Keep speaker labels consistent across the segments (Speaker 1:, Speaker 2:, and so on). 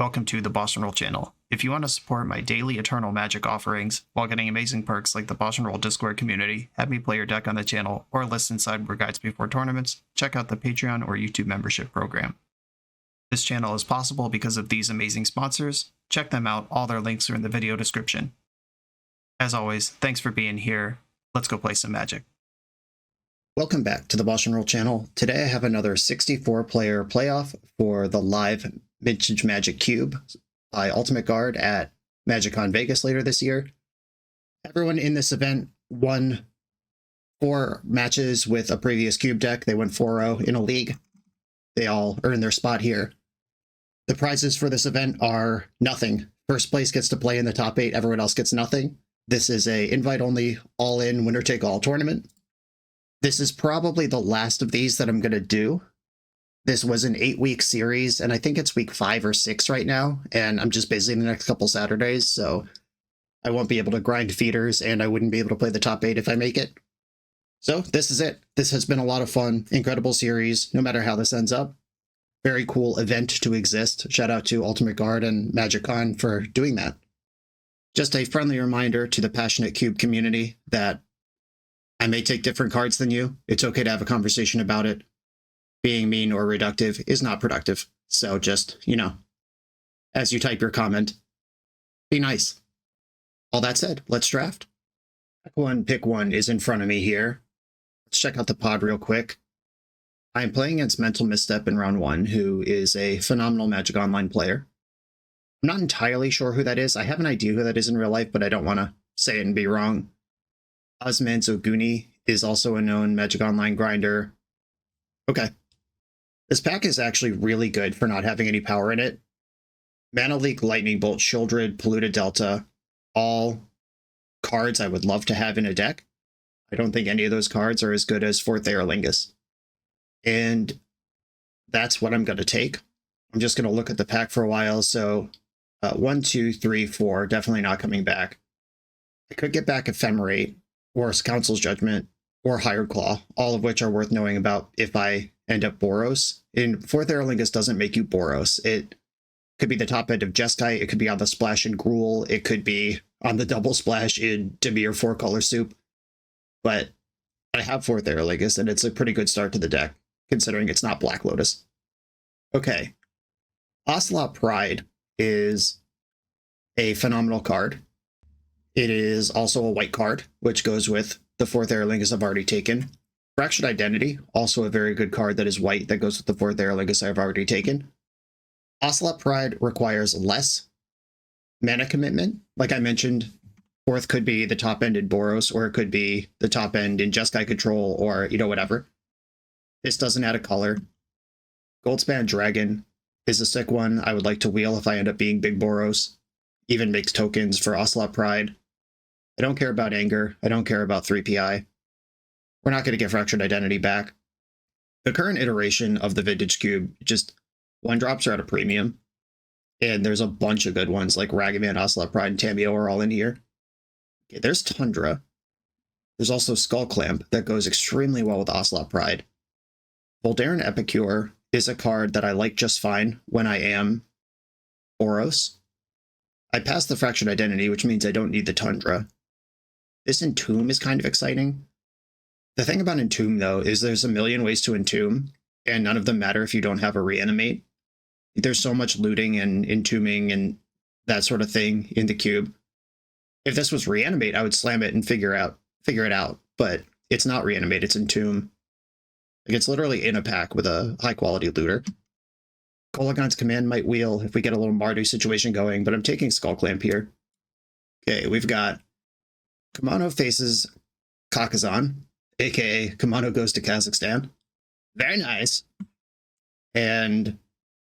Speaker 1: welcome to the BoshNRoll channel. If you want to support my daily Eternal Magic offerings while getting amazing perks like the BoshNRoll Discord community, have me play your deck on the channel, or listen sideboard guides before tournaments, check out the Patreon or YouTube membership program. This channel is possible because of these amazing sponsors. Check them out, all their links are in the video description. As always, thanks for being here. Let's go play some Magic.
Speaker 2: Welcome back to the BoshNRoll channel. Today I have another 64-player playoff for the live Vintage Magic Cube by Ultimate Guard at MagicCon Vegas later this year. Everyone in this event won 4 matches with a previous Cube deck. They went 4-0 in a league. They all earned their spot here. The prizes for this event are nothing. First place gets to play in the top 8. Everyone else gets nothing. This is a invite-only, all-in, winner-take-all tournament. This is probably the last of these that I'm going to do. This was an 8-week series, and I think it's week 5 or 6 right now, and I'm just busy the next couple Saturdays, so I won't be able to grind feeders, and I wouldn't be able to play the top 8 if I make it. So this is it. This has been a lot of fun, incredible series, no matter how this ends up. Very cool event to exist. Shout out to Ultimate Guard and MagicCon for doing that. Just a friendly reminder to the passionate Cube community that I may take different cards than you. It's okay to have a conversation about it. Being mean or reductive is not productive. So just, as you type your comment, be nice. All that said, let's draft. Pick one is in front of me here. Let's check out the pod real quick. I am playing against Mental Misstep in round 1, who is a phenomenal Magic Online player. I'm not entirely sure who that is. I have an idea who that is in real life, but I don't want to say it and be wrong. Osman Zoguni is also a known Magic Online grinder. Okay. This pack is actually really good for not having any power in it. Mana Leak, Lightning Bolt, Shieldred, Polluted Delta, all cards I would love to have in a deck. I don't think any of those cards are as good as Forth Eorlingas. And that's what I'm going to take. I'm just going to look at the pack for a while. So 1, 2, 3, 4, definitely not coming back. I could get back Ephemerate, or Council's Judgment, or Hired Claw, all of which are worth knowing about if I end up Boros. In Forth Eorlingas doesn't make you Boros. It could be the top end of Jeskai, it could be on the splash in Gruul, it could be on the double splash in Dimir 4-color soup. But I have Forth Eorlingas, and it's a pretty good start to the deck, considering it's not Black Lotus. Okay. Ocelot Pride is a phenomenal card. It is also a white card, which goes with the Forth Eorlingas I've already taken. Fractured Identity, also a very good card that is white that goes with the Forth Eorlingas I've already taken. Ocelot Pride requires less mana commitment. Like I mentioned, Forth could be the top end in Boros, or it could be the top end in Jeskai Control, or, whatever. This doesn't add a color. Goldspan Dragon is a sick one I would like to wheel if I end up being big Boros. Even makes tokens for Ocelot Pride. I don't care about Anger. I don't care about 3PI. We're not going to get Fractured Identity back. The current iteration of the Vintage Cube, just 1-drops are at a premium. And there's a bunch of good ones, like Ragavan, Ocelot Pride, and Tamiyo are all in here. Okay, there's Tundra. There's also Skull Clamp that goes extremely well with Ocelot Pride. Voldaren Epicure is a card that I like just fine when I am Boros. I passed the Fractured Identity, which means I don't need the Tundra. This Entomb is kind of exciting. The thing about Entomb, though, is there's a million ways to Entomb, and none of them matter if you don't have a Reanimate. There's so much looting and entombing and that sort of thing in the cube. If this was Reanimate, I would slam it and figure it out, but it's not Reanimate, it's Entomb. Like, it's literally in a pack with a high-quality looter. Kolaghan's Command might wheel if we get a little Mardu situation going, but I'm taking Skull Clamp here. Okay, we've got Kamano faces Kakazan, aka Kamano goes to Kazakhstan. Very nice. And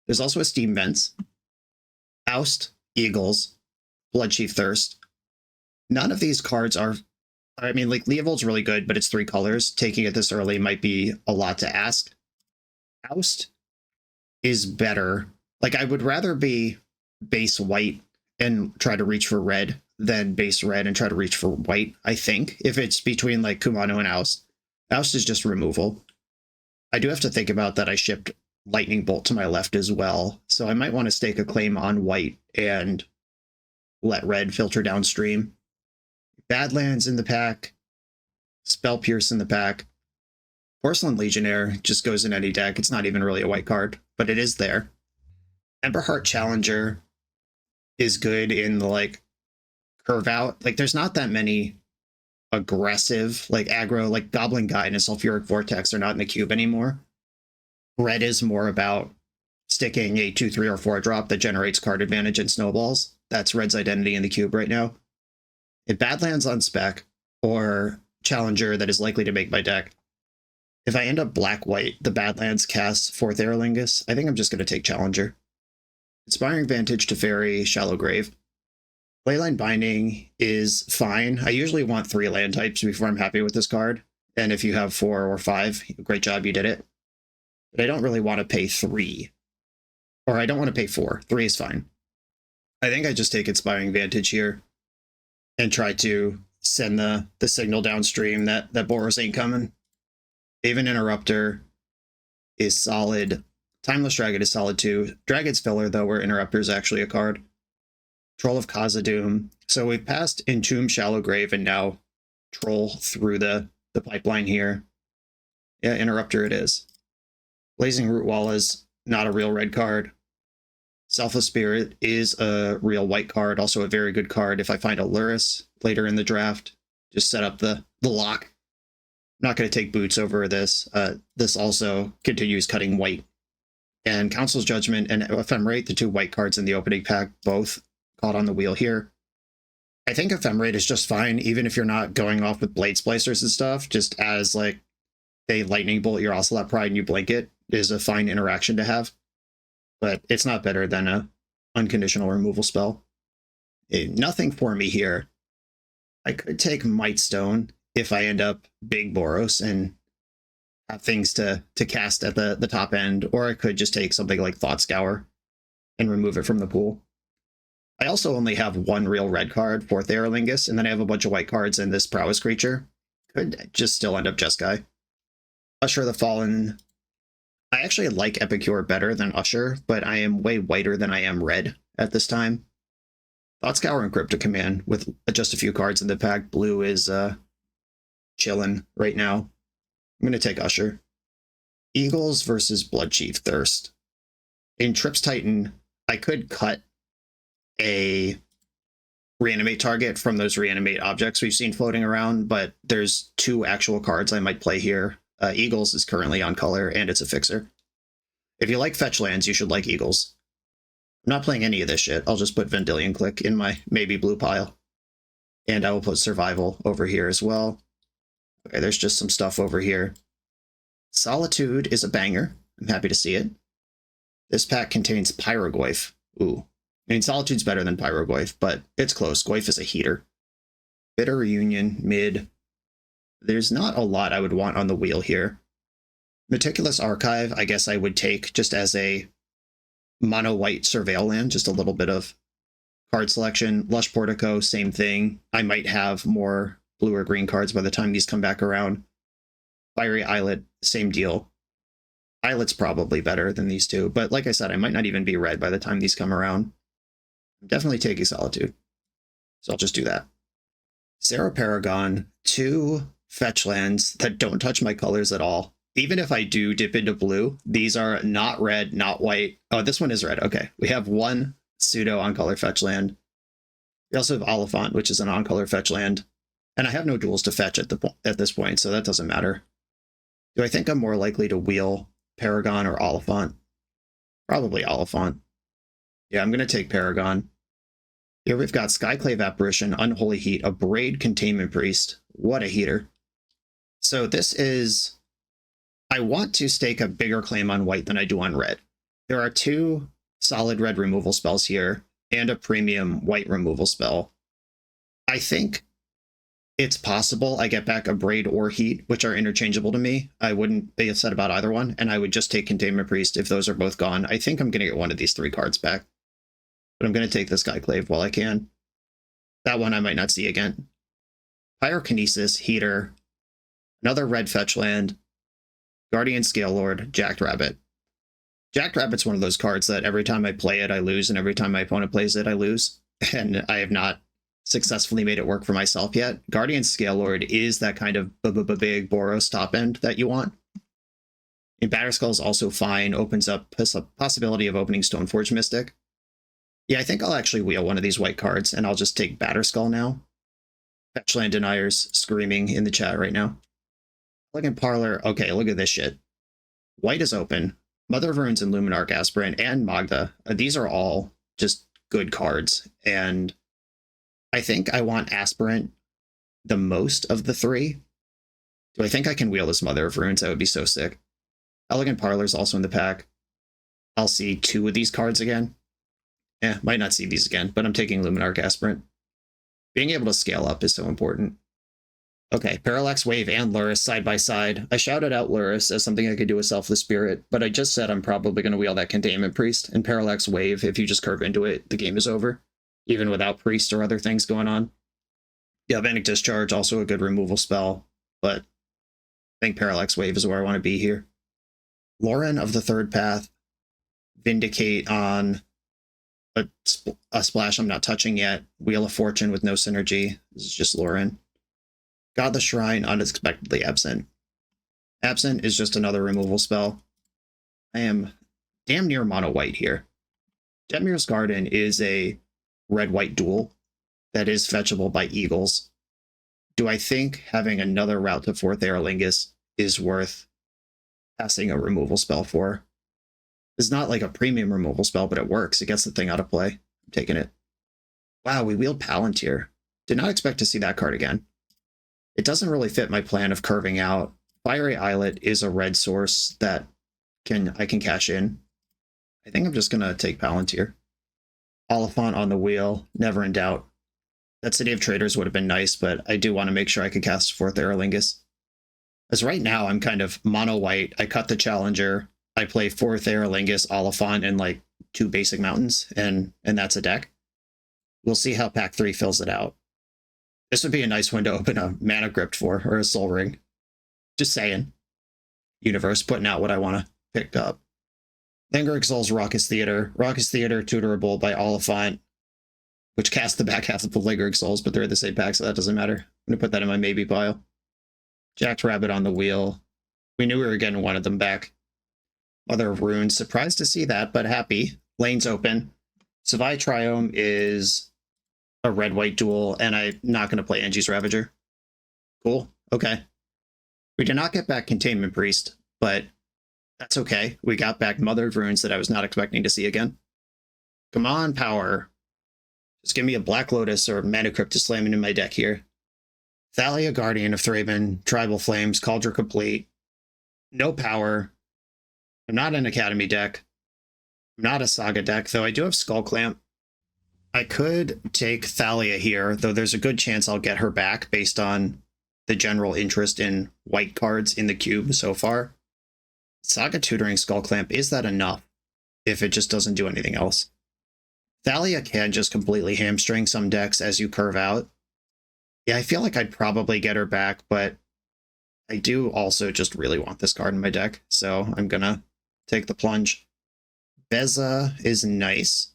Speaker 2: there's also a Steam Vents, Oust, Eagles, Bloodchief Thirst. None of these cards are... I mean, like, Leovold's really good, but it's 3 colors. Taking it this early might be a lot to ask. Oust is better. Like, I would rather be base white and try to reach for red than base red and try to reach for white, I think, if it's between, like, Kumano and Oust. Oust is just removal. I do have to think about that I shipped lightning bolt to my left as well. So I might want to stake a claim on white and let red filter downstream. Badlands in the pack, Spell Pierce in the pack. Porcelain Legionnaire just goes in any deck. It's not even really a white card, but it is there. Emberheart Challenger is good in the like curve out. Like there's not that many aggressive like aggro, like Goblin Guide and Sulfuric Vortex are not in the cube anymore. Red is more about sticking a 2, 3, or 4 drop that generates card advantage and snowballs. That's Red's identity in the cube right now. If Badlands on spec or Challenger that is likely to make my deck, if I end up black-white, the Badlands casts Forth Eorlingas, I think I'm just going to take Challenger. Inspiring Vantage to Fairy, Shallow Grave. Leyline Binding is fine. I usually want 3 land types before I'm happy with this card. And if you have 4 or 5, great job, you did it. But I don't really want to pay 3. Or I don't want to pay 4. 3 is fine. I think I just take Inspiring Vantage here and try to send the signal downstream that Boros ain't coming. Haven Interrupter is solid. Timeless Dragon is solid too. Dragon's Filler, though, where Interrupter is actually a card. Troll of Khazad-dûm. So we've passed Entomb, Shallow Grave, and now Troll through the pipeline here. Yeah, Interrupter it is. Blazing Root Wall is not a real red card. Selfless Spirit is a real white card, also a very good card if I find a Luris later in the draft. Just set up the lock. I'm not going to take Boots over this. This also continues cutting white. And Council's Judgment and Ephemerate, the 2 white cards in the opening pack, both caught on the wheel here. I think Ephemerate is just fine, even if you're not going off with Blade Splicers and stuff, just as like they lightning bolt your Ocelot Pride and you blink it is a fine interaction to have. But it's not better than a unconditional removal spell. Nothing for me here. I could take Mightstone if I end up big Boros and have things to cast at the top end, or I could just take something like Thought Scour and remove it from the pool. I also only have 1 real red card, Forth Eorlingas, and then I have a bunch of white cards in this Prowess creature. Could just still end up Jeskai. Usher the Fallen. I actually like Epicure better than Usher, but I am way whiter than I am red at this time. Thought Scour and Cryptic Command with just a few cards in the pack. Blue is chilling right now. I'm going to take Usher. Eagles versus Bloodchief Thirst. In Trips Titan, I could cut a reanimate target from those reanimate objects we've seen floating around, but there's 2 actual cards I might play here. Eagles is currently on color, and it's a fixer. If you like fetch lands, you should like Eagles. I'm not playing any of this shit. I'll just put Vendilion Click in my maybe blue pile. And I will put Survival over here as well. Okay, there's just some stuff over here. Solitude is a banger. I'm happy to see it. This pack contains Pyrogoyf. Ooh. I mean, Solitude's better than Pyrogoyf, but it's close. Goyf is a heater. Bitter Reunion, mid. There's not a lot I would want on the wheel here. Meticulous Archive, I guess I would take just as a mono-white surveil land, just a little bit of card selection. Lush Portico, same thing. I might have more blue or green cards by the time these come back around. Fiery Islet, same deal. Islet's probably better than these 2, but like I said, I might not even be red by the time these come around. I'm definitely taking Solitude, so I'll just do that. Sarah Paragon, 2 fetch lands that don't touch my colors at all. Even if I do dip into blue, these are not red, not white. Oh, this one is red. Okay, we have 1 pseudo on-color fetch land. We also have Oliphant, which is an on-color fetch land. And I have no duels to fetch at this point, so that doesn't matter. Do I think I'm more likely to wheel Paragon or Oliphant? Probably Oliphant. Yeah, I'm going to take Paragon. Here we've got Skyclave Apparition, Unholy Heat, a Braid Containment Priest. What a heater. So this is... I want to stake a bigger claim on white than I do on red. There are 2 solid red removal spells here, and a premium white removal spell. I think it's possible I get back a Braid or Heat, which are interchangeable to me. I wouldn't be upset about either one, and I would just take Containment Priest if those are both gone. I think I'm going to get one of these 3 cards back. But I'm going to take this Skyclave while I can. That one I might not see again. Pyrokinesis, Heater, another red fetch land, Guardian Scale Lord, Jackrabbit. Jackrabbit's one of those cards that every time I play it, I lose, and every time my opponent plays it, I lose. And I have not successfully made it work for myself yet. Guardian Scalelord is that kind of big Boros top end that you want. And Batterskull is also fine, opens up a possibility of opening Stoneforge Mystic. Yeah, I think I'll actually wheel one of these white cards, and I'll just take Batterskull now. Fetchland Deniers screaming in the chat right now. Elegant Parlor, okay, look at this shit. White is open. Mother of Runes and Luminarch Aspirant and Magda. These are all just good cards, and I think I want Aspirant the most of the three. Do I think I can wheel this Mother of Runes? That would be so sick. Elegant Parlor's also in the pack. I'll see 2 of these cards again. Might not see these again, but I'm taking Luminarch Aspirant. Being able to scale up is so important. Okay, Parallax Wave and Lurrus side by side. I shouted out Lurrus as something I could do with Selfless Spirit, but I just said I'm probably going to wheel that Containment Priest, and Parallax Wave, if you just curve into it, the game is over, even without Priest or other things going on. Galvanic Discharge, also a good removal spell, but I think Parallax Wave is where I want to be here. Lauren of the Third Path, Vindicate on a splash I'm not touching yet, Wheel of Fortune with no synergy, this is just Lauren. Godless Shrine, unexpectedly absent. Absent is just another removal spell. I am damn near mono white here. Jetmir's Garden is a red-white duel that is fetchable by Eagles. Do I think having another route to Forth Eorlingas is worth passing a removal spell for? It's not like a premium removal spell, but it works. It gets the thing out of play. I'm taking it. Wow, we wheeled Palantir. Did not expect to see that card again. It doesn't really fit my plan of curving out. Fiery Islet is a red source that I can cash in. I think I'm just going to take Palantir. Oliphant on the wheel, never in doubt. That City of Traders would have been nice, but I do want to make sure I could cast Forth Eorlingas. As right now, I'm kind of mono-white. I cut the Challenger. I play Forth Eorlingas, Oliphant, and like 2 basic mountains, and that's a deck. We'll see how Pack 3 fills it out. This would be a nice one to open a Mana Crypt for, or a Soul Ring. Just saying. Universe putting out what I want to pick up. Linger Exal's Raucous Theater. Raucous Theater, tutorable by Oliphant, which casts the back half of the Linger Exals, but they're the same pack, so that doesn't matter. I'm going to put that in my maybe pile. Jacked Rabbit on the wheel. We knew we were getting one of them back. Mother of Runes. Surprised to see that, but happy. Lane's open. Savai Triome is a red-white duel, and I'm not going to play Angie's Ravager. Cool. Okay. We did not get back Containment Priest, but that's okay. We got back Mother of Runes that I was not expecting to see again. Come on, power. Just give me a Black Lotus or Mana Crypt to slam into my deck here. Thalia, Guardian of Thraben, Tribal Flames, Cauldron Complete. No power. I'm not an Academy deck. I'm not a Saga deck, though I do have Skull Clamp. I could take Thalia here, though there's a good chance I'll get her back based on the general interest in white cards in the cube so far. Saga Tutoring Skull Clamp, is that enough if it just doesn't do anything else? Thalia can just completely hamstring some decks as you curve out. Yeah, I feel like I'd probably get her back, but I do also just really want this card in my deck, so I'm gonna take the plunge. Beza is nice.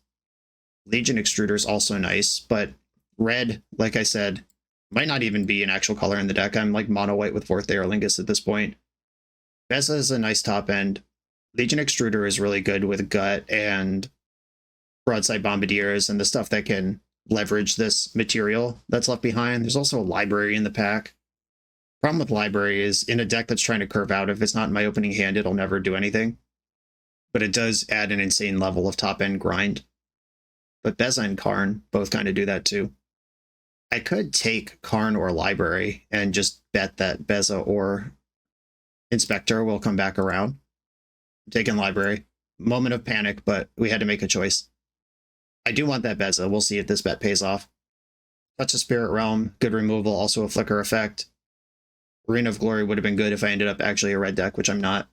Speaker 2: Legion Extruder is also nice, but red, like I said, might not even be an actual color in the deck. I'm like mono-white with Forth Eorlingas at this point. Beza is a nice top end. Legion Extruder is really good with Gut and Broadside Bombardiers and the stuff that can leverage this material that's left behind. There's also a Library in the pack. Problem with Library is in a deck that's trying to curve out, if it's not in my opening hand, it'll never do anything. But it does add an insane level of top end grind. But Beza and Karn both kind of do that too. I could take Karn or Library and just bet that Beza or Inspector will come back around. I'm taking Library. Moment of panic, but we had to make a choice. I do want that Beza. We'll see if this bet pays off. Touch of Spirit Realm, good removal, also a flicker effect. Arena of Glory would have been good if I ended up actually a red deck, which I'm not.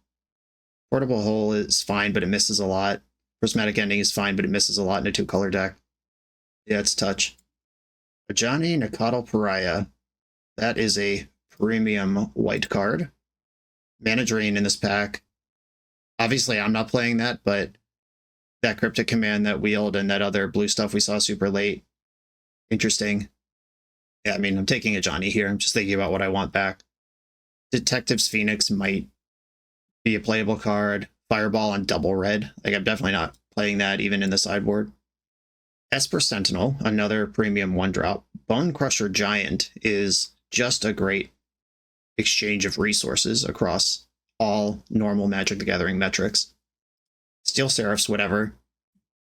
Speaker 2: Portable Hole is fine, but it misses a lot. Prismatic Ending is fine, but it misses a lot in a 2-color deck. Yeah, it's touch. Ajani Nakatl Pariah. That is a premium white card. Mana Drain in this pack. Obviously, I'm not playing that, but that Cryptic Command, that Wield, and that other blue stuff we saw super late. Interesting. Yeah, I mean, I'm taking a Johnny here. I'm just thinking about what I want back. Detective's Phoenix might be a playable card. Fireball on double red. Like, I'm definitely not playing that even in the sideboard. Esper Sentinel, another premium 1-drop. Bone Crusher Giant is just a great exchange of resources across all normal Magic the Gathering metrics. Steel Seraphs, whatever.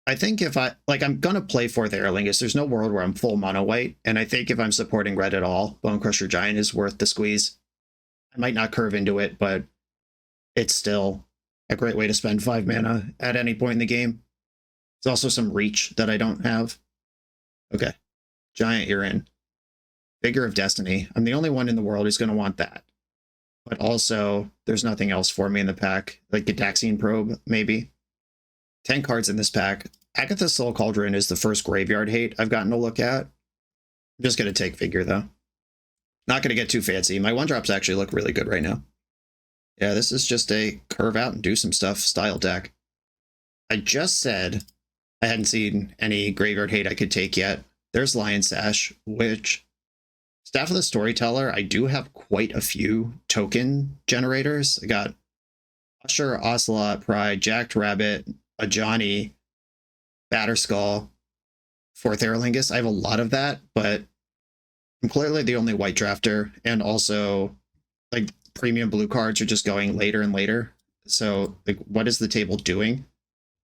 Speaker 2: I think if I'm going to play Forth Eorlingas, there's no world where I'm full mono white, and I think if I'm supporting red at all, Bone Crusher Giant is worth the squeeze. I might not curve into it, but it's still a great way to spend 5 mana at any point in the game. There's also some reach that I don't have. Okay. Giant, you're in. Figure of Destiny. I'm the only one in the world who's going to want that. But also, there's nothing else for me in the pack. Like Gitaxian Probe, maybe. 10 cards in this pack. Agatha's Soul Cauldron is the first graveyard hate I've gotten to look at. I'm just going to take Figure, though. Not going to get too fancy. My 1-drops actually look really good right now. Yeah, this is just a curve out and do some stuff style deck. I just said I hadn't seen any graveyard hate I could take yet. There's Lion Sash, which, Staff of the Storyteller, I do have quite a few token generators. I got Usher, Ocelot, Pride, Jacked Rabbit, a Johnny, Batterskull, Forth Eorlingas. I have a lot of that, but I'm clearly the only white drafter, and also, like, premium blue cards are just going later and later. So, like, what is the table doing?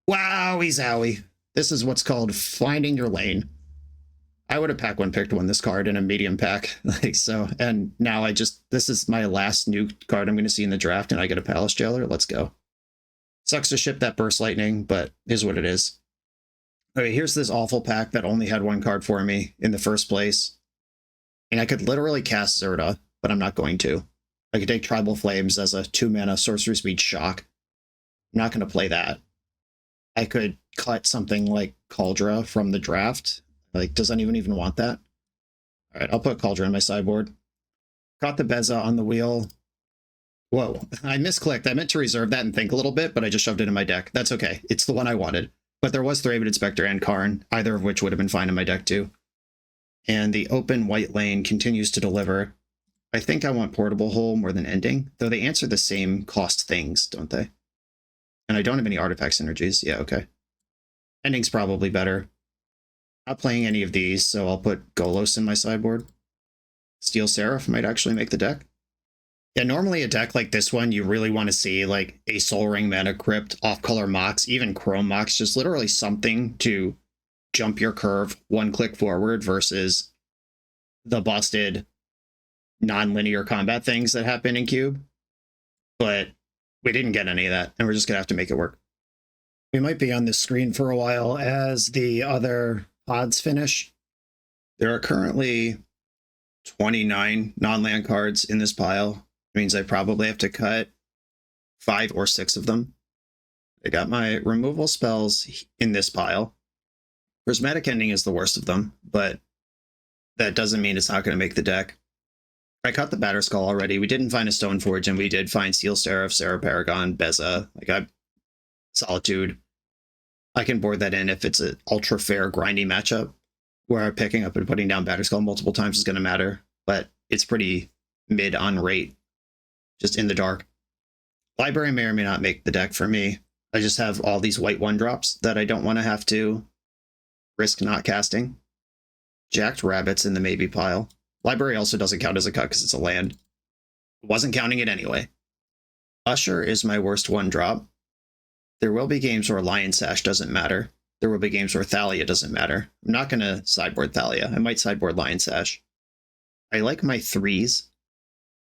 Speaker 2: Wowie zowie. This is what's called finding your lane. I would have pack one picked this card in a medium pack. Like, so, and now this is my last new card I'm going to see in the draft, and I get a Palace Jailer. Let's go. Sucks to ship that Burst Lightning, but is what it is. Okay, here's this awful pack that only had 1 card for me in the first place. And I could literally cast Zerta, but I'm not going to. I could take Tribal Flames as a 2-mana sorcery speed shock. I'm not going to play that. I could cut something like Kaldra from the draft. Like, does anyone even want that? All right, I'll put Kaldra in my sideboard. Caught the Beza on the wheel. Whoa, I misclicked. I meant to reserve that and think a little bit, but I just shoved it in my deck. That's okay. It's the one I wanted. But there was Thraben Inspector and Karn, either of which would have been fine in my deck too. And the open white lane continues to deliver. I think I want Portable Hole more than Ending, though they answer the same cost things, don't they? And I don't have any artifact synergies. Yeah, okay. Ending's probably better. Not playing any of these, so I'll put Golos in my sideboard. Steel Seraph might actually make the deck. Yeah, normally a deck like this one, you really want to see like a Soul Ring, Mana Crypt, Off-Color Mox, even Chrome Mox, just literally something to jump your curve 1 click forward versus the busted non-linear combat things that happen in Cube. But we didn't get any of that, and we're just going to have to make it work. We might be on this screen for a while as the other pods finish. There are currently 29 non-land cards in this pile. It means I probably have to cut 5 or 6 of them. I got my removal spells in this pile. Prismatic Ending is the worst of them, but that doesn't mean it's not going to make the deck. I cut the Batterskull already. We didn't find a Stoneforge, and we did find Steel Seraph, Sarah Paragon, Beza. Solitude. I can board that in if it's an ultra fair grindy matchup where picking up and putting down Batterskull multiple times is going to matter, but it's pretty mid on rate, just in the dark. Library may or may not make the deck for me. I just have all these white 1-drops that I don't want to have to risk not casting. Jacked Rabbits in the maybe pile. Library also doesn't count as a cut because it's a land. Wasn't counting it anyway. Usher is my worst 1-drop. There will be games where Lion Sash doesn't matter. There will be games where Thalia doesn't matter. I'm not going to sideboard Thalia. I might sideboard Lion Sash. I like my 3s.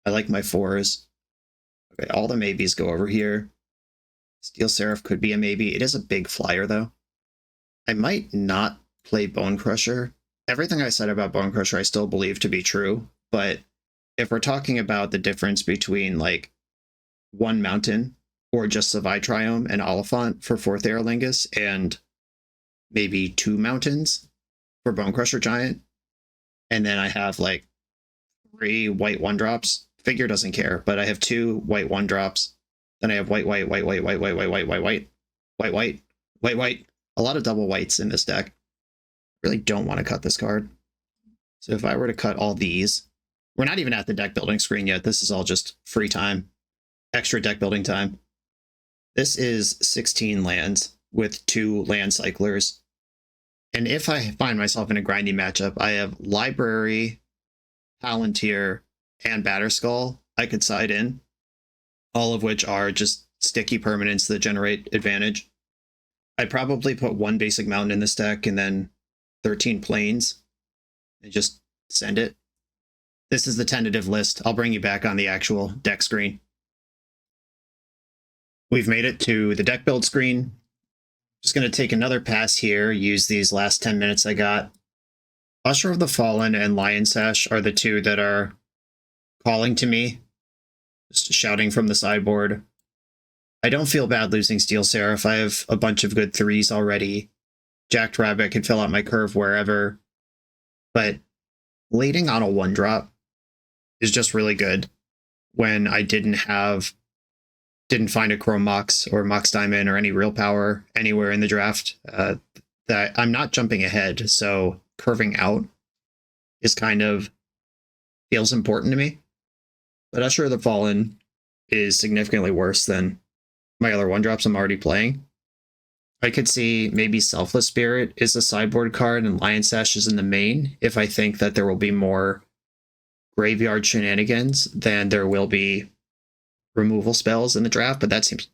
Speaker 2: I like my 4s. Okay, all the maybes go over here. Steel Seraph could be a maybe. It is a big flyer, though. I might not play Bone Crusher. Everything I said about Bone Crusher I still believe to be true, but if we're talking about the difference between, like, 1 mountain or just Savai Triome and Oliphant for Forth Eorlingas, and maybe 2 mountains for Bone Crusher Giant, and then I have like 3 white 1-drops. Figure doesn't care, but I have 2 white 1-drops Then I have white, white, white, white, white, white, white, white, white, white, white, white, white, white. A lot of double whites in this deck. Really don't want to cut this card. So if I were to cut all these, we're not even at the deck building screen yet. This is all just free time, extra deck building time. This is 16 lands with 2 land cyclers. And if I find myself in a grindy matchup, I have Library, Palantir, and Batterskull I could side in, all of which are just sticky permanents that generate advantage. I'd probably put 1 basic mountain in this deck and then 13 planes and just send it. This is the tentative list. I'll bring you back on the actual deck screen. We've made it to the deck build screen. Just going to take another pass here, use these last 10 minutes I got. Usher of the Fallen and Lion Sash are the 2 that are calling to me, just shouting from the sideboard. I don't feel bad losing Steel Seraph. I have a bunch of good 3s already. Jacked Rabbit could fill out my curve wherever. But leading on a 1-drop is just really good when I didn't find a Chrome Mox or Mox Diamond or any real power anywhere in the draft. That I'm not jumping ahead, so curving out is kind of feels important to me. But Usher of the Fallen is significantly worse than my other 1-drops I'm already playing. I could see maybe Selfless Spirit is a sideboard card and Lion Sash is in the main if I think that there will be more graveyard shenanigans than there will be removal spells in the draft, but that seems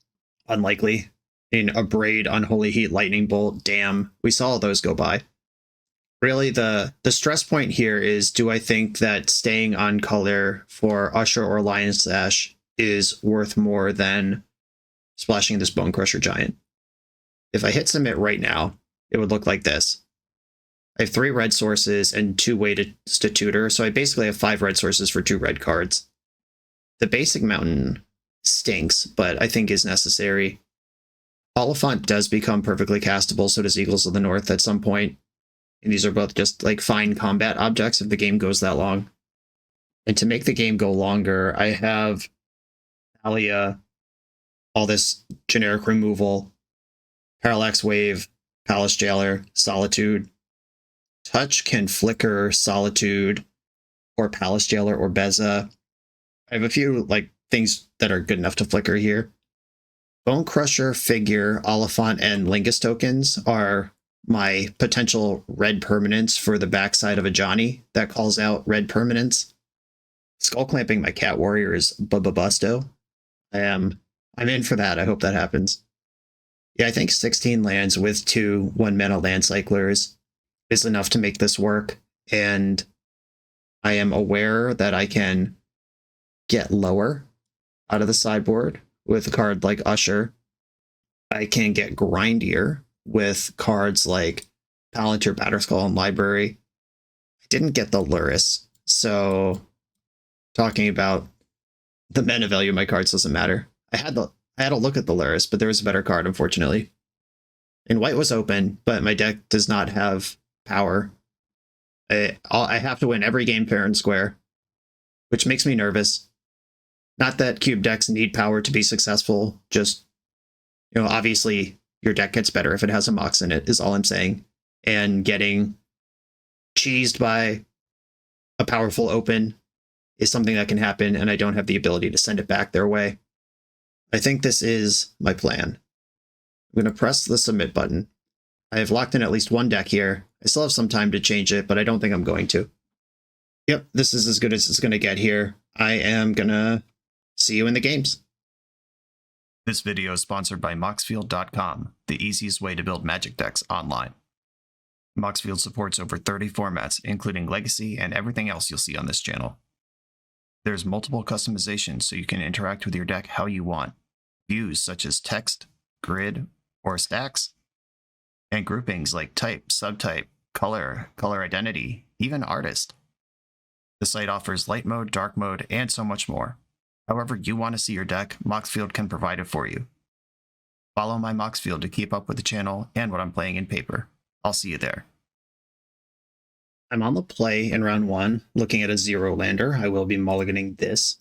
Speaker 2: unlikely. In Abrade, Unholy Heat, Lightning Bolt, Damn, we saw all those go by. Really, the stress point here is, do I think that staying on color for Usher or Lion Sash is worth more than splashing this Bone Crusher Giant? If I hit submit right now, it would look like this. I have 3 red sources and 2 ways to tutor, so I basically have 5 red sources for 2 red cards. The basic mountain stinks, but I think is necessary. Oliphant does become perfectly castable, so does Eagles of the North at some point. And these are both just like fine combat objects if the game goes that long. And to make the game go longer, I have Alia, all this generic removal, Parallax Wave, Palace Jailer, Solitude. Touch can flicker Solitude or Palace Jailer or Beza. I have a few like things that are good enough to flicker here. Bone Crusher, Figure, Oliphant, and Lingas tokens are my potential red permanents for the backside of a Johnny that calls out red permanents. Skull Clamping my Cat Warrior is Busto. I'm in for that. I hope that happens. Yeah, I think 16 lands with 2 1-mana land cyclers is enough to make this work, and I am aware that I can get lower out of the sideboard with a card like Usher. I can get grindier with cards like Palantir, Batterskull, and Library. I didn't get the Luris, so talking about the mana value of my cards doesn't matter. I had a look at the Luris, but there was a better card, unfortunately. And white was open, but my deck does not have power. I have to win every game fair and square, which makes me nervous. Not that cube decks need power to be successful, just, obviously your deck gets better if it has a Mox in it, is all I'm saying. And getting cheesed by a powerful open is something that can happen, and I don't have the ability to send it back their way. I think this is my plan. I'm going to press the submit button. I have locked in at least 1 deck here. I still have some time to change it, but I don't think I'm going to. Yep, this is as good as it's going to get here. I am going to see you in the games.
Speaker 1: This video is sponsored by Moxfield.com, the easiest way to build Magic decks online. Moxfield supports over 30 formats, including Legacy and everything else you'll see on this channel. There's multiple customizations so you can interact with your deck how you want. Views such as text, grid, or stacks. And groupings like type, subtype, color, color identity, even artist. The site offers light mode, dark mode, and so much more. However you want to see your deck, Moxfield can provide it for you. Follow my Moxfield to keep up with the channel and what I'm playing in paper. I'll see you there.
Speaker 2: I'm on the play in round 1, looking at a 0 lander. I will be mulliganing this.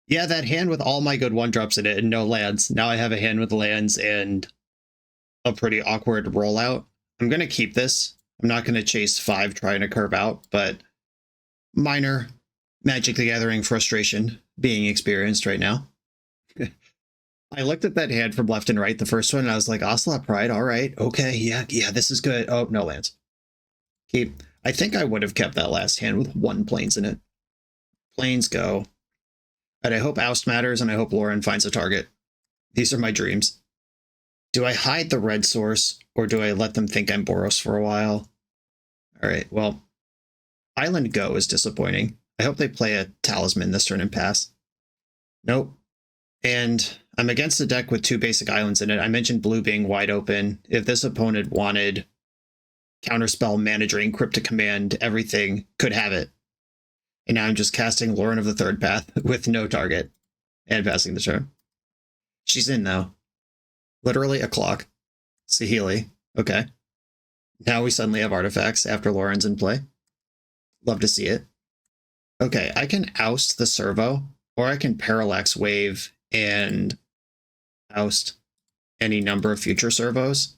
Speaker 2: Yeah, that hand with all my good 1-drops in it and no lands. Now I have a hand with lands and a pretty awkward rollout. I'm going to keep this. I'm not going to chase 5 trying to curve out, but minor Magic the Gathering frustration being experienced right now. I looked at that hand from left and right, the first one, and I was like, Ocelot Pride, all right, okay, yeah, this is good. Oh, no lands. Keep. I think I would have kept that last hand with 1 Plains in it. Plains go. And I hope Oust matters, and I hope Lauren finds a target. These are my dreams. Do I hide the red source, or do I let them think I'm Boros for a while? All right, well, Island Go is disappointing. I hope they play a Talisman this turn and pass. Nope. And I'm against a deck with 2 basic islands in it. I mentioned blue being wide open. If this opponent wanted Counterspell, Mana Drain, Cryptic Command, everything, could have it. And now I'm just casting Lauren of the Third Path with no target and passing the turn. She's in, though. Literally a clock. Saheeli. Okay. Now we suddenly have artifacts after Lauren's in play. Love to see it. Okay, I can oust the servo, or I can parallax wave and oust any number of future servos.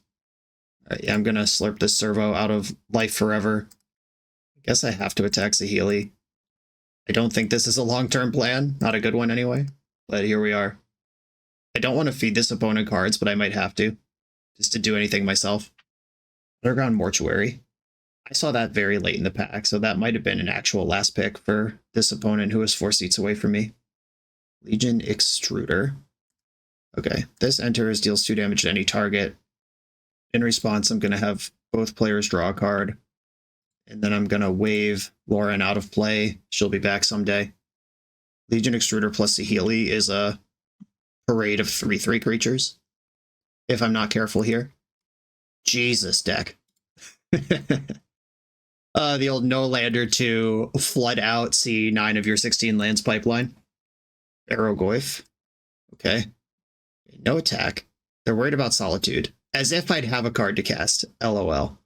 Speaker 2: Yeah, I'm going to slurp this servo out of life forever. I guess I have to attack Saheeli. I don't think this is a long-term plan. Not a good one anyway, but here we are. I don't want to feed this opponent cards, but I might have to, just to do anything myself. Underground Mortuary. I saw that very late in the pack, so that might have been an actual last pick for this opponent who was 4 seats away from me. Legion Extruder. Okay, this enters, deals 2 damage to any target. In response, I'm going to have both players draw a card, and then I'm going to wave Lauren out of play. She'll be back someday. Legion Extruder plus Saheeli is a parade of 3/3 creatures, if I'm not careful here. Jesus, deck. The old no lander to flood out C9 of your 16 lands pipeline. Arrowgoyf. Okay. No attack. They're worried about Solitude. As if I'd have a card to cast. LOL.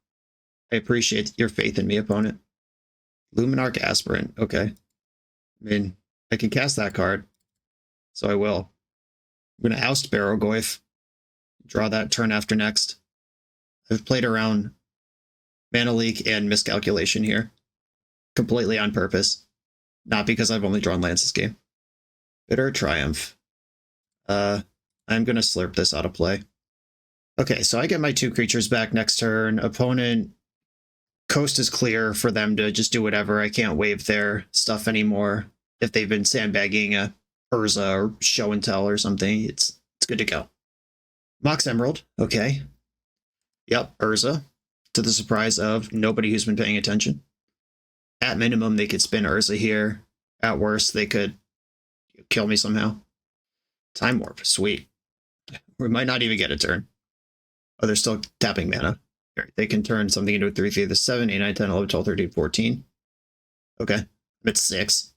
Speaker 2: I appreciate your faith in me, opponent. Luminarch Aspirant. Okay. I mean, I can cast that card, so I will. I'm going to oust Barrowgoyf. Draw that turn after next. I've played around Mana Leak and Miscalculation here. Completely on purpose. Not because I've only drawn lands this game. Bitter Triumph. I'm going to slurp this out of play. Okay, so I get my 2 creatures back next turn. Opponent, coast is clear for them to just do whatever. I can't wave their stuff anymore. If they've been sandbagging a Urza or Show and Tell or something, it's good to go. Mox Emerald, okay. Yep, Urza, to the surprise of nobody who's been paying attention. At minimum, they could spin Urza here. At worst, they could kill me somehow. Time Warp, sweet. We might not even get a turn. Oh, they're still tapping mana. They can turn something into a 3/3, the 7, 8, 9, 10, 11, 12, 13, 14. Okay, I'm at 6.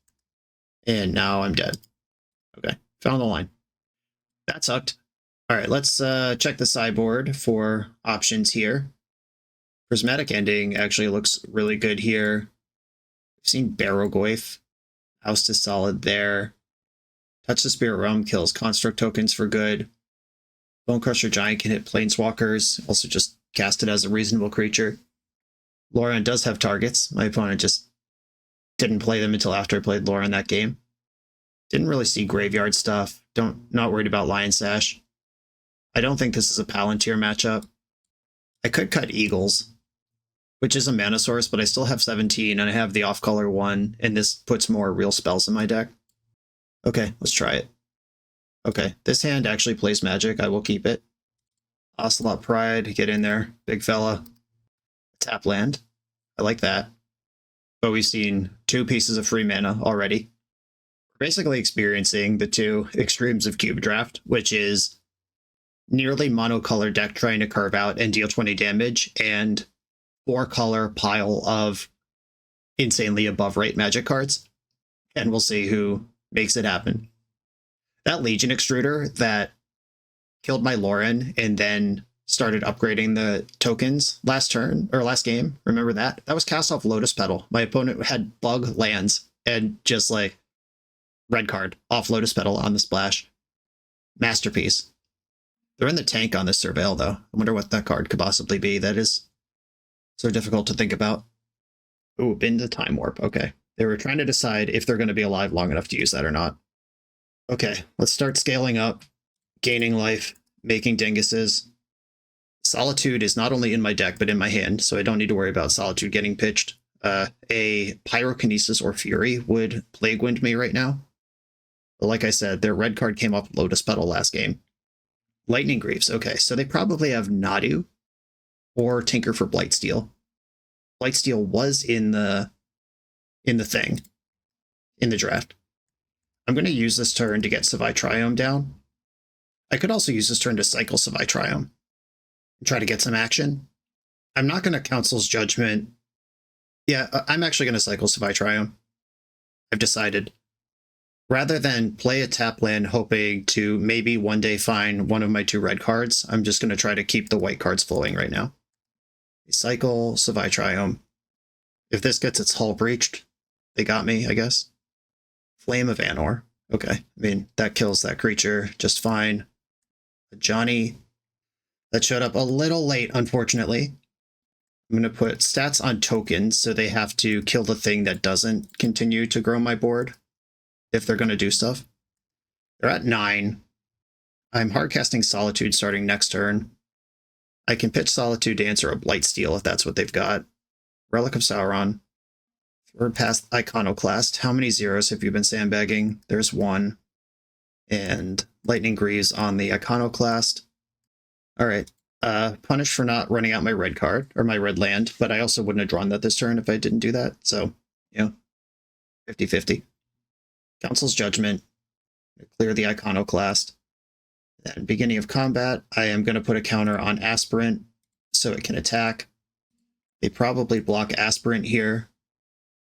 Speaker 2: And now I'm dead. Okay, found the line. That sucked. All right, let's check the sideboard for options here. Prismatic Ending actually looks really good here. I've seen Barrowgoyf. Oust is solid there. Touch the Spirit Realm kills construct tokens for good. Bone Crusher Giant can hit Planeswalkers. Also just cast it as a reasonable creature. Lauren does have targets. My opponent just didn't play them until after I played Lauren that game. Didn't really see graveyard stuff. Not worried about Lion Sash. I don't think this is a Palantir matchup. I could cut Eagles, which is a mana source, but I still have 17 and I have the off-color 1, and this puts more real spells in my deck. Okay, let's try it. Okay, this hand actually plays Magic. I will keep it. Ocelot Pride, get in there, big fella. Tap land. I like that. But we've seen 2 pieces of free mana already. We're basically experiencing the 2 extremes of Cube Draft, which is nearly monocolor deck trying to carve out and deal 20 damage, and 4-color pile of insanely above rate Magic cards. And we'll see who makes it happen. That Legion Extruder that killed my Lauren and then started upgrading the tokens last turn, or last game, remember that? That was cast off Lotus Petal. My opponent had bug lands and just like red card off Lotus Petal on the splash. Masterpiece. They're in the tank on this Surveil, though. I wonder what that card could possibly be. That is so difficult to think about. Ooh, been to Time Warp. Okay. They were trying to decide if they're going to be alive long enough to use that or not. Okay, let's start scaling up, gaining life, making dinguses. Solitude is not only in my deck, but in my hand, so I don't need to worry about Solitude getting pitched. A Pyrokinesis or Fury would Plague Wind me right now. But like I said, their red card came up Lotus Petal last game. Lightning Greaves. Okay, so they probably have Nadu or Tinker for Blightsteel. Blightsteel was in the thing, in the draft. I'm going to use this turn to get Savai Triome down. I could also use this turn to cycle Savai Triome and try to get some action. I'm not going to Council's Judgment. Yeah, I'm actually going to cycle Savai Triome. I've decided. Rather than play a tap land hoping to maybe one day find one of my 2 red cards, I'm just going to try to keep the white cards flowing right now. Cycle Savai Triome. If this gets its hull breached, they got me, I guess. Flame of Anor. Okay, I mean, that kills that creature just fine. Johnny, that showed up a little late, unfortunately. I'm going to put stats on tokens, so they have to kill the thing that doesn't continue to grow my board if they're going to do stuff. They're at 9. I'm hardcasting Solitude starting next turn. I can pitch Solitude to answer a Blightsteel if that's what they've got. Relic of Sauron. We're past Iconoclast. How many zeros have you been sandbagging? There's 1. And Lightning Greaves on the Iconoclast. Alright. Punished for not running out my red card, or my red land, but I also wouldn't have drawn that this turn if I didn't do that. So, 50-50. Council's Judgment. Clear the Iconoclast. Then beginning of combat, I am going to put a counter on Aspirant so it can attack. They probably block Aspirant here.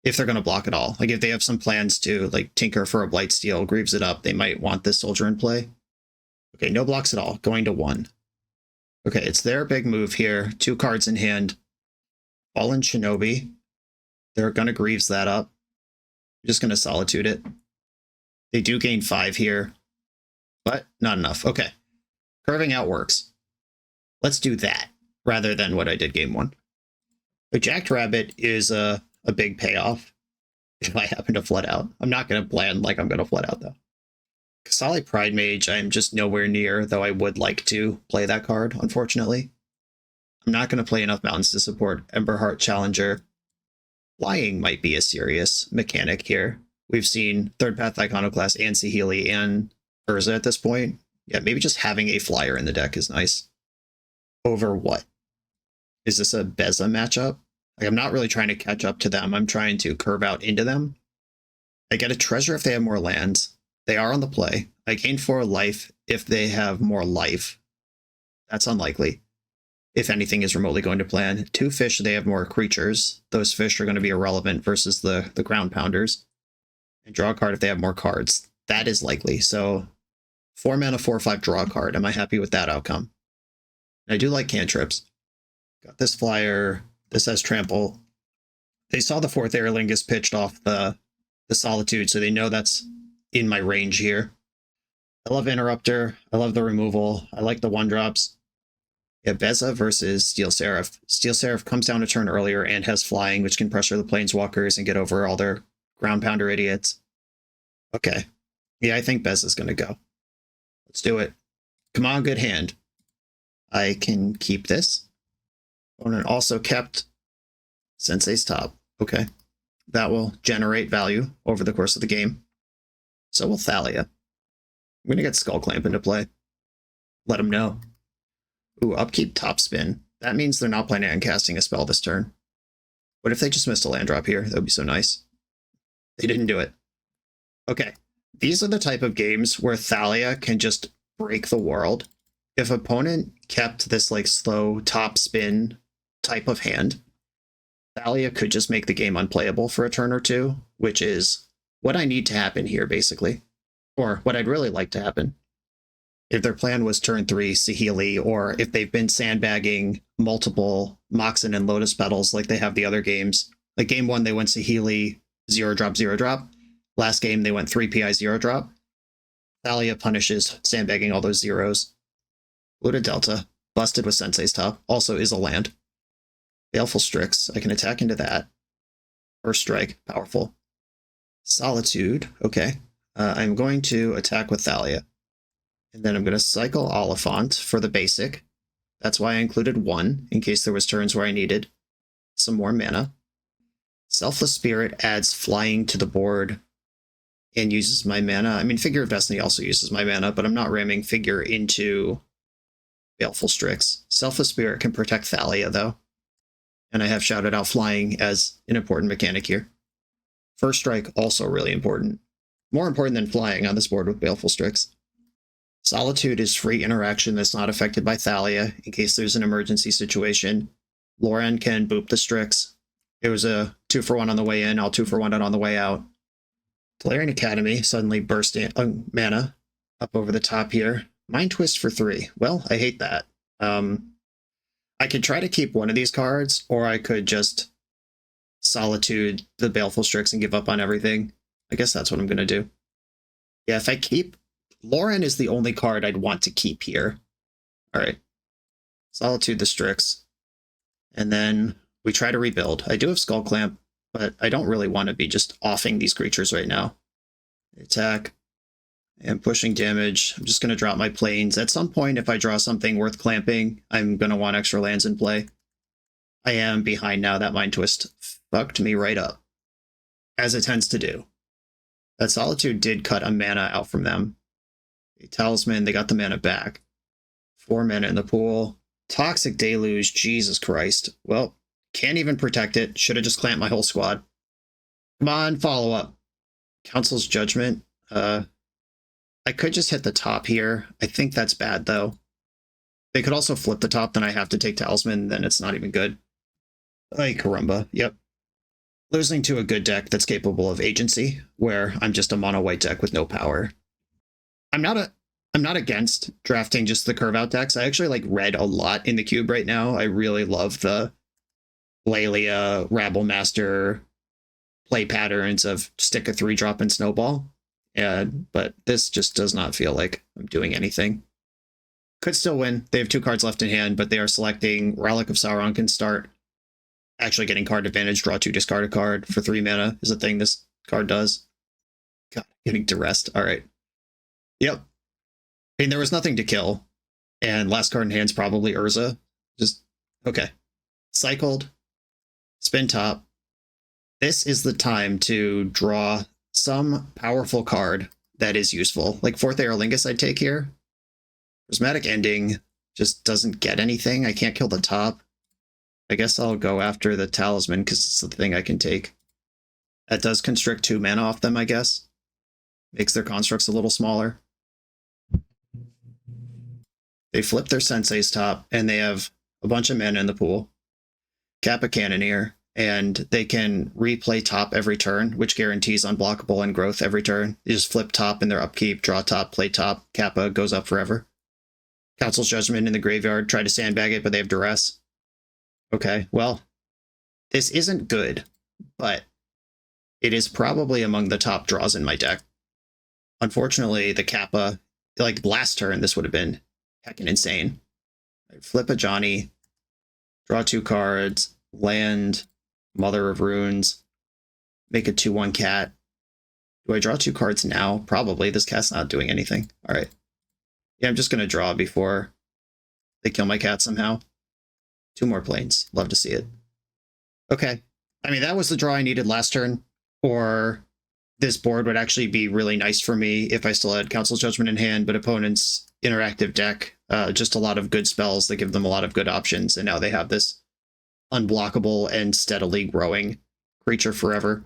Speaker 2: If they're going to block at all. Like, if they have some plans to, like, Tinker for a Blightsteel, Greaves it up, they might want this soldier in play. Okay, no blocks at all. Going to 1. Okay, it's their big move here. 2 cards in hand. Fallen Shinobi. They're going to Greaves that up. I'm just going to Solitude it. They do gain 5 here, but not enough. Okay, curving out works. Let's do that rather than what I did game 1. The Jacked Rabbit is a big payoff if I happen to flood out. I'm not going to plan like I'm going to flood out, though. Kasali Pride Mage, I'm just nowhere near, though I would like to play that card, unfortunately. I'm not going to play enough mountains to support Emberheart Challenger. Flying might be a serious mechanic here. We've seen Third Path Iconoclast and Saheeli and Urza at this point. Yeah, maybe just having a flyer in the deck is nice. Over what? Is this a Beza matchup? Like, I'm not really trying to catch up to them. I'm trying to curve out into them. I get a treasure if they have more lands. They are on the play. I gain 4 life if they have more life. That's unlikely. If anything is remotely going to plan. 2 fish, they have more creatures. Those fish are going to be irrelevant versus the ground pounders. And draw a card if they have more cards. That is likely. So 4 mana, 4/5, draw a card. Am I happy with that outcome? And I do like cantrips. Got this flyer. This has trample. They saw the Forth Eorlingas pitched off the Solitude, so they know that's in my range here. I love Interrupter. I love the removal. I like the 1-drops. Yeah, Beza versus Steel Seraph. Steel Seraph comes down a turn earlier and has flying, which can pressure the Planeswalkers and get over all their ground pounder idiots. Okay. Yeah, I think Beza's going to go. Let's do it. Come on, good hand. I can keep this. Opponent also kept Sensei's Top. Okay. That will generate value over the course of the game. So will Thalia. I'm going to get Skull Clamp into play. Let them know. Ooh, upkeep Topspin. That means they're not planning on casting a spell this turn. What if they just missed a land drop here? That would be so nice. They didn't do it. Okay. These are the type of games where Thalia can just break the world. If opponent kept this like slow top spin type of hand, Thalia could just make the game unplayable for a turn or two, which is what I need to happen here, basically. Or what I'd really like to happen. If their plan was turn 3 Saheeli, or if they've been sandbagging multiple Moxen and Lotus Petals like they have the other games. Like game 1, they went Saheeli, 0-drop, 0-drop. Last game, they went 3 PI 0 drop. Thalia punishes, sandbagging all those zeros. Luda Delta, busted with Sensei's Top, also is a land. Baleful Strix, I can attack into that. First strike, powerful. Solitude, okay. I'm going to attack with Thalia. And then I'm going to cycle Oliphant for the basic. That's why I included 1, in case there was turns where I needed some more mana. Selfless Spirit adds flying to the board and uses my mana. I mean, Figure of Destiny also uses my mana, but I'm not ramming Figure into Baleful Strix. Selfless Spirit can protect Thalia, though. And I have shouted out flying as an important mechanic here. First strike, also really important. More important than flying on this board with Baleful Strix. Solitude is free interaction that's not affected by Thalia in case there's an emergency situation. Lauren can boop the Strix. It was a 2-for-1 on the way in, I'll 2-for-1 it on the way out. Galarian Academy suddenly burst in mana up over the top here. Mind Twist for 3. Well, I hate that. I could try to keep one of these cards, or I could just Solitude the Baleful Strix and give up on everything. I guess that's what I'm going to do. Yeah, if I keep... Lauren is the only card I'd want to keep here. Alright. Solitude the Strix. And then we try to rebuild. I do have Skull Clamp, but I don't really want to be just offing these creatures right now. Attack. And pushing damage. I'm just going to drop my planes. At some point, if I draw something worth clamping, I'm going to want extra lands in play. I am behind now. That Mind Twist fucked me right up. As it tends to do. That Solitude did cut a mana out from them. A Talisman, they got the mana back. 4 mana in the pool. Toxic Deluge, Jesus Christ. Well, can't even protect it. Should have just clamped my whole squad. Come on, follow up. Council's Judgment. I could just hit the top here. I think that's bad, though. They could also flip the top, then I have to take Talisman, then it's not even good. Ay, caramba. Yep. Losing to a good deck that's capable of agency, where I'm just a mono-white deck with no power. I'm not against drafting just the curve-out decks. I actually read a lot in the cube right now. I really love the Laelia, Rabblemaster play patterns of stick a 3-drop and snowball. But this just does not feel like I'm doing anything. Could still win. They have 2 cards left in hand, but they are selecting Relic of Sauron can start. Actually getting card advantage, draw 2, discard a card for 3 mana is a thing this card does. God, getting duressed. Alright. Yep. I mean, there was nothing to kill. And last card in hand's probably Urza. Just, okay. Cycled. Spin top. This is the time to draw some powerful card that is useful. Like Forth Eorlingas I'd take here. Prismatic Ending just doesn't get anything. I can't kill the top. I guess I'll go after the Talisman because it's the thing I can take. That does constrict 2 mana off them, I guess. Makes their constructs a little smaller. They flip their Sensei's Top, and they have a bunch of mana in the pool. Kappa Cannoneer, and they can replay top every turn, which guarantees unblockable and growth every turn. You just flip top in their upkeep, draw top, play top, Kappa goes up forever. Council's Judgment in the graveyard, try to sandbag it, but they have duress. Okay, well, this isn't good, but it is probably among the top draws in my deck. Unfortunately, the Kappa, last turn, this would have been heckin' insane. I flip a Johnny, draw 2 cards, land, Mother of Runes, make a 2/1 cat. Do I draw 2 cards now? Probably. This cat's not doing anything. Alright. Yeah, I'm just going to draw before they kill my cat somehow. 2 more planes. Love to see it. Okay. I mean, that was the draw I needed last turn. Or this board would actually be really nice for me if I still had Council's Judgment in hand, but opponent's interactive deck, just a lot of good spells that give them a lot of good options, and now they have this unblockable and steadily growing creature forever.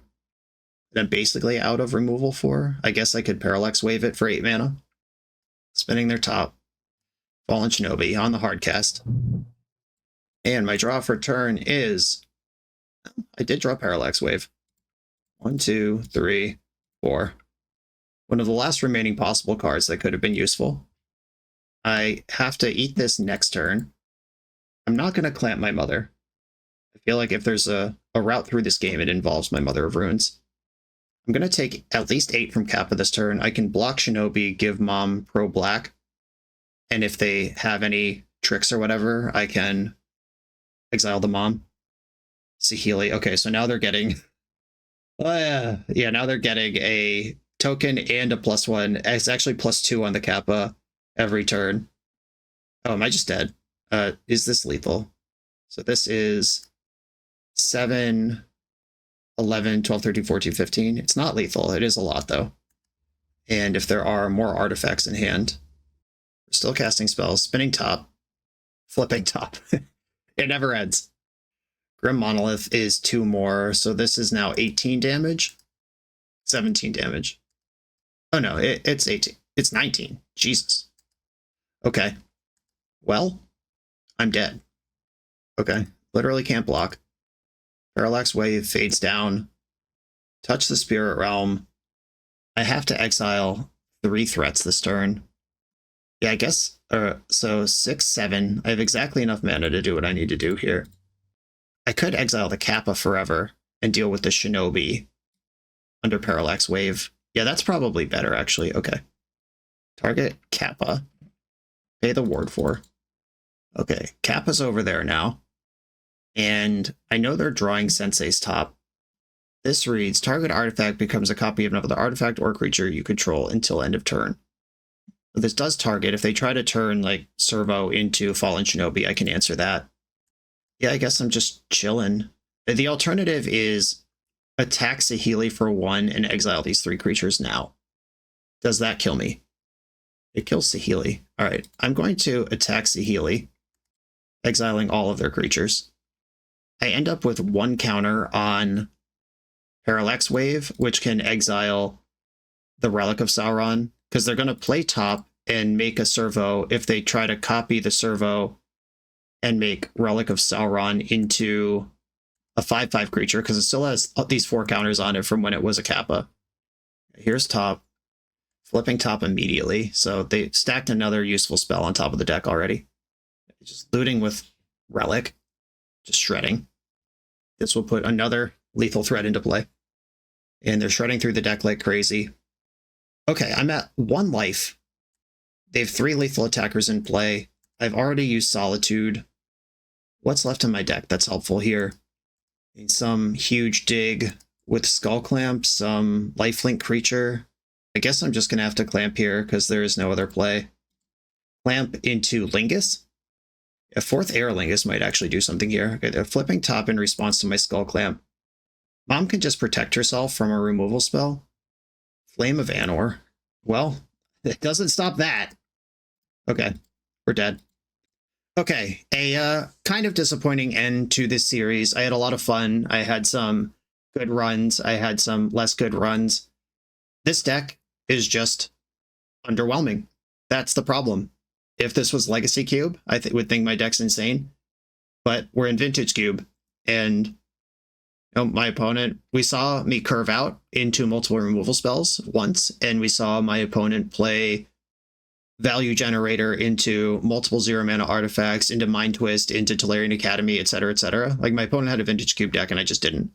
Speaker 2: And I'm basically out of removal for. I guess I could Parallax Wave it for 8 mana. Spinning their top. Fallen Shinobi on the hardcast. And my draw for turn is... I did draw Parallax Wave. 1, 2, 3, 4. One of the last remaining possible cards that could have been useful. I have to eat this next turn. I'm not going to clamp my Mother. I feel like if there's a route through this game, it involves my Mother of Runes. I'm going to take at least 8 from Kappa this turn. I can block Shinobi, give Mom Pro Black. And if they have any tricks or whatever, I can exile the Mom. Saheeli. Okay, so now they're getting... yeah, now they're getting a token and a +1. It's actually +2 on the Kappa every turn. Oh, am I just dead? Is this lethal? So this is 7, 11, 12, 13, 14, 15. It's not lethal. It is a lot, though. And if there are more artifacts in hand, we're still casting spells. Spinning top. Flipping top. It never ends. Grim Monolith is 2 more, so this is now 18 damage. 17 damage. Oh no, it's 18. It's 19. Jesus. Okay. Well, I'm dead. Okay. Literally can't block. Parallax Wave fades down. Touch the Spirit Realm. I have to exile 3 threats this turn. Yeah, I guess. So 6, 7. I have exactly enough mana to do what I need to do here. I could exile the Kappa forever and deal with the Shinobi under Parallax Wave. Yeah, that's probably better, actually. Okay. Target Kappa. Pay the ward for. Okay, Kappa's over there now. And I know they're drawing Sensei's top. This reads, target artifact becomes a copy of another artifact or creature you control until end of turn. So this does target. If they try to turn, like, Servo into Fallen Shinobi, I can answer that. Yeah, I guess I'm just chilling. The alternative is attack Saheeli for 1 and exile these 3 creatures now. Does that kill me? It kills Saheeli. All right, I'm going to attack Saheeli, exiling all of their creatures. I end up with 1 counter on Parallax Wave, which can exile the Relic of Sauron, because they're going to play top and make a Servo if they try to copy the Servo and make Relic of Sauron into a 5/5 creature, because it still has these 4 counters on it from when it was a Kappa. Here's top. Flipping top immediately, so they stacked another useful spell on top of the deck already. Just looting with Relic. Just shredding. This will put another lethal threat into play. And they're shredding through the deck like crazy. Okay, I'm at 1 life. They have 3 lethal attackers in play. I've already used Solitude. What's left in my deck that's helpful here? Some huge dig with Skull Clamp, some lifelink creature. I guess I'm just going to have to clamp here because there is no other play. Clamp into Lingas. A Forth Eorlingas might actually do something here. Okay, they're flipping top in response to my Skull Clamp. Mom can just protect herself from a removal spell. Flame of Anor. Well, it doesn't stop that. Okay, we're dead. Okay, a kind of disappointing end to this series. I had a lot of fun. I had some good runs. I had some less good runs. This deck is just underwhelming. That's the problem. If this was Legacy Cube, I would think my deck's insane. But we're in Vintage Cube, and my opponent, we saw me curve out into multiple removal spells once, and we saw my opponent play Value Generator into multiple 0-mana artifacts, into Mind Twist, into Tolarian Academy, etc., etc. Like, my opponent had a Vintage Cube deck, and I just didn't.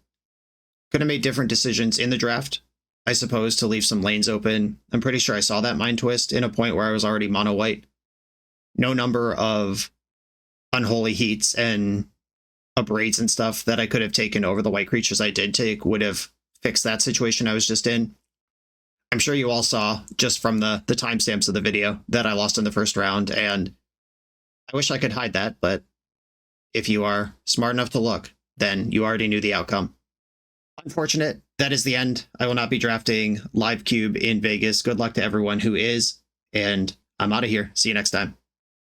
Speaker 2: Could have made different decisions in the draft, I suppose, to leave some lanes open. I'm pretty sure I saw that Mind Twist in a point where I was already mono-white. No number of Unholy Heats and Abrades and stuff that I could have taken over the white creatures I did take would have fixed that situation I was just in. I'm sure you all saw, just from the timestamps of the video, that I lost in the first round, and I wish I could hide that, but if you are smart enough to look, then you already knew the outcome. Unfortunate, that is the end. I will not be drafting Live Cube in Vegas. Good luck to everyone who is, and I'm out of here. See you next time.